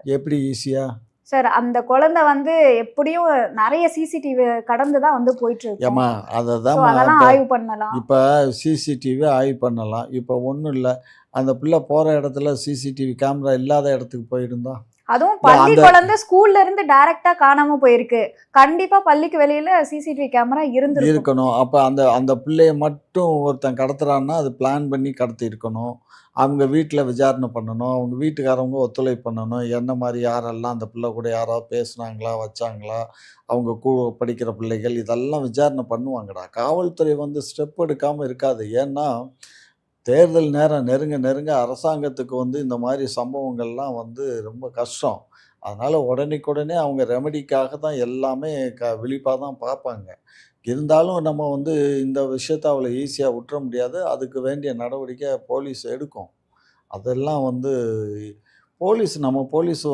எப்படி ஈஸியா? சார் அந்த குழந்தை வந்து எப்படியும் நிறைய சிசிடிவி கடந்து தான் வந்து போயிட்டு இருக்கும். ஏம்மா ஸோ அததாம்மா அதெல்லாம் இப்ப ஆய்வு பண்ணலாம். இப்ப சிசிடிவி ஆய்வு பண்ணலாம். இப்ப ஒண்ணும் இல்ல. அந்த பிள்ளை போற இடத்துல சிசிடிவி கேமரா இல்லாத இடத்துக்கு போயிருந்தா? அதுவும் இல்ல பள்ளி அந்த குழந்தை ஸ்கூல்ல இருந்து டைரக்ட்டா காணாம போயிருக்கு. கண்டிப்பா பள்ளிக்கு வெளியில சிசிடிவி கேமரா இருந்திருக்கும். இருக்கணும். அப்ப அந்த அந்த பிள்ளைய மட்டும் ஒருத்தன் கடத்துறான்னா, அது பிளான் பண்ணி கடத்தியிருக்கணும். அவங்க வீட்ல விசாரணை பண்ணணும். அவங்க வீட்டுக்காரவங்க ஒத்துழைப்பு பண்ணணும். என்ன மாரி யாரெல்லாம் அந்த பிள்ளை கூட யாராவது பேசுனாங்களா? வச்சாங்களா? அவங்க படிக்கிற பிள்ளைகள் இதெல்லாம் விசாரணை பண்ணுவாங்கடா. காவல்துறை வந்து ஸ்டெப் எடுக்காம இருக்காது. ஏன்னா, தேர்தல் நேரம் நெருங்க நெருங்க அரசாங்கத்துக்கு வந்து இந்த மாரி சம்பவங்கள்லாம் வந்து ரொம்ப கஷ்டம். அதனால உடனேக்குடனே அவங்க ரெமெடிக்காக தான் எல்லாமே விழிப்பா தான் பார்ப்பாங்க. இருந்தாலும் நம்ம வந்து இந்த விஷயத்த அவ்வளோ ஈஸியா விட்டுற முடியாது. அதுக்கு வேண்டிய நடவடிக்கை போலீஸ் எடுக்கும். அதெல்லாம் வந்து நம்ம போலீஸ்